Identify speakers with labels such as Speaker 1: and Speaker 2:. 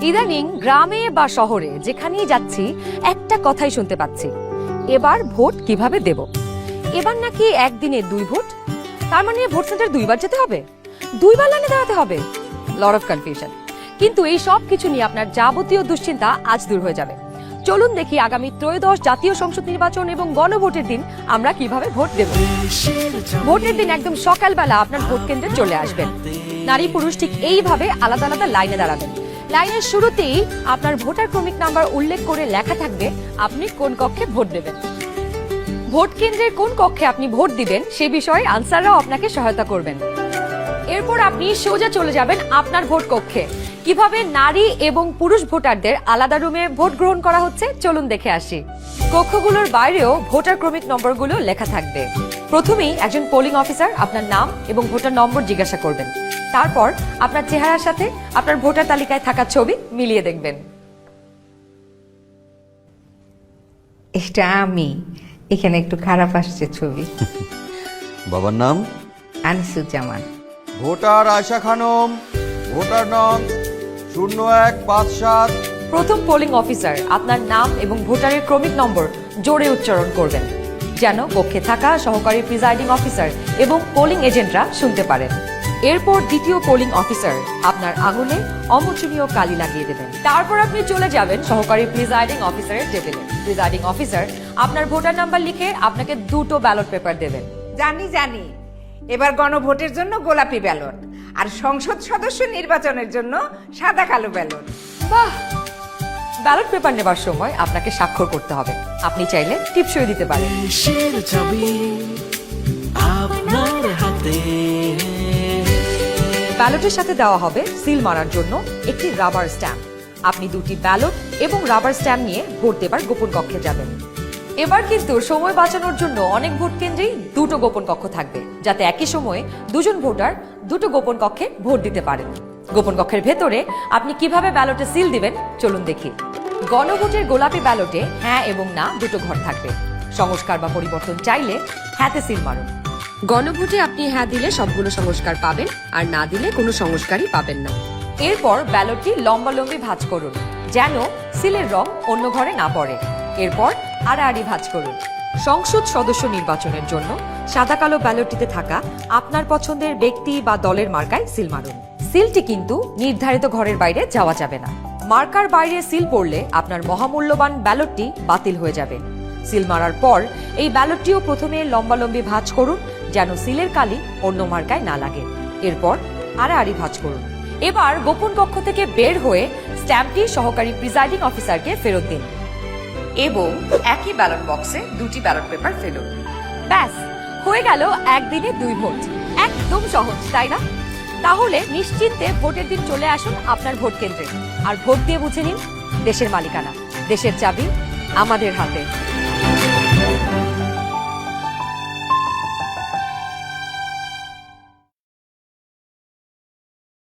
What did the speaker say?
Speaker 1: ইদানিং গ্রামে বা শহরে যেখানেই যাচ্ছি একটা কথাই শুনতে পাচ্ছি, এবার ভোট কিভাবে দেব। এবার নাকি একদিনে 2 ভোট, তার মানে ভোট সেন্টার 2বার যেতে হবে, 2বার লাইনে দাঁড়াতে হবে। Lot of confusion. কিন্তু এই সব কিছু নিয়ে আপনার যাবতীয় দুশ্চিন্তা আজ দূর হয়ে যাবে। চলুন দেখি আগামী ত্রয়োদশ জাতীয় সংসদ নির্বাচন এবং গণভোটের দিন আমরা কিভাবে ভোট দেব। ভোটের দিন একদম সকালবেলা আপনার ভোট কেন্দ্রে চলে আসবেন। নারী পুরুষ ঠিক এইভাবে আলাদা আলাদা লাইনে দাঁড়াবেন। লাইনের শুরুতেই আপনার ভোটার ক্রমিক নাম্বার উল্লেখ করে লেখা থাকবে আপনি কোন কক্ষে ভোট দেবেন। ভোট কেন্দ্রের কোন কক্ষে আপনি ভোট দিবেন সে বিষয়ে আনসাররাও আপনাকে সহায়তা করবেন। এরপর আপনি সোজা চলে যাবেন আপনার ভোট কক্ষে। কিভাবে নারী এবং পুরুষ ভোটারদের আলাদা রুমে ভোট গ্রহণ করা হচ্ছে চলুন দেখে আসি। কক্ষগুলোর বাইরেও ভোটার ক্রমিক নম্বরগুলো লেখা থাকবে। প্রথমেই একজন পোলিং অফিসার আপনার নাম এবং ভোটার নম্বর জিজ্ঞাসা করবেন। তারপর আপনার চেহারার সাথে আপনার ভোটার তালিকায় থাকা ছবি মিলিয়ে দেখবেন।
Speaker 2: এটা আমি, এখানে একটু খারাপ আসছে ছবি।
Speaker 3: বাবার নাম
Speaker 2: আনিসুজ্জামান।
Speaker 3: ভোটার আয়শা খানম, ভোটার নং 0157।
Speaker 1: প্রথম পোলিং অফিসার আপনার নাম এবং ভোটারের ক্রমিক নম্বর জোরে উচ্চারণ করবেন, যেন কক্ষে থাকা সহকারী প্রিজাইডিং অফিসার এবং পোলিং এজেন্টরা শুনতে পারেন। এরপর দ্বিতীয় পোলিং অফিসার আপনার আঙুলে অমোচনীয় কালি লাগিয়ে দেবেন। তারপর আপনি চলে যাবেন সহকারী প্রিজাইডিং অফিসারের টেবিলে। প্রিজাইডিং অফিসার আপনার ভোটার নাম্বার লিখে আপনাকে 2টো ব্যালট পেপার দেবেন।
Speaker 2: জানি এবার গণভোটের জন্য গোলাপি ব্যালট, আর সংসদ সদস্য নির্বাচনের জন্য সাদা কালো ব্যালট।
Speaker 1: বাহ! ব্যালট পেপার নেবার সময় আপনাকে স্বাক্ষর করতে হবে। আপনি চাইলে টিপসই দিতে পারেন।
Speaker 4: দেশের চাবি আপনার হাতে।
Speaker 1: ব্যালটের সাথে দেওয়া হবে সিল মারার জন্য একটি রাবার স্ট্যাম্প। আপনি 2টি ব্যালট এবং রাবার স্ট্যাম্প নিয়ে ভোট দেবার গোপন কক্ষে যাবেন। এবার কিন্তু সময় বাঁচানোর জন্য অনেক ভোট কেন্দ্রেই 2টো গোপন কক্ষ থাকবে, যাতে একই সময়ে 2জন ভোটার 2টো গোপন কক্ষে ভোট দিতে পারেন। গোপন কক্ষের ভেতরে আপনি কিভাবে ব্যালটে সিল দিবেন চলুন দেখি। গণভোটের গোলাপি ব্যালটে হ্যাঁ এবং না 2টো ঘর থাকবে। সংস্কার বা পরিবর্তন চাইলে হ্যাঁতে সিল মারুন। গণভোটে আপনি হ্যাঁ দিলে সবগুলো সংস্কার পাবেন, আর না দিলে কোনো সংস্কারই পাবেন না। এরপর ব্যালটটি লম্বালম্বি ভাঁজ করুন, যেন সিলের রং অন্য ঘরে না পড়ে। এরপর আড়াআড়ি ভাঁজ করুন। সংসদ সদস্য নির্বাচনের জন্য সাদা কালো ব্যালটটিতে থাকা আপনার পছন্দের ব্যক্তি বা দলের মার্কায় সিল মারুন। সিলটি কিন্তু নির্ধারিত ঘরের বাইরে যাওয়া যাবে না। মার্কার বাইরে সিল পড়লে আপনার মহামূল্যবান ব্যালটটি বাতিল হয়ে যাবে। সিল মারার পর এই ব্যালটটিও প্রথমে লম্বালম্বি ভাঁজ করুন, যেন সিলের কালি অন্য মার্কায় না লাগে। এরপর আড়াআড়ি ভাঁজ করুন। এবার গোপন কক্ষ থেকে বের হয়ে স্ট্যাম্পটি সহকারী প্রিজাইডিং অফিসারকে ফেরত দিন এবং একই ব্যালট বক্সে 2টি ব্যালট পেপার ফেলুন। ব্যাস, হয়ে গেল একদিনে 2 ভোট। একদম সহজ, তাই না? তাহলে নিশ্চিন্তে ভোটের দিন চলে আসুন আপনার ভোট কেন্দ্রে, আর ভোট দিয়ে বুঝে নিন দেশের মালিকানা, দেশের চাবি আমাদের হাতে।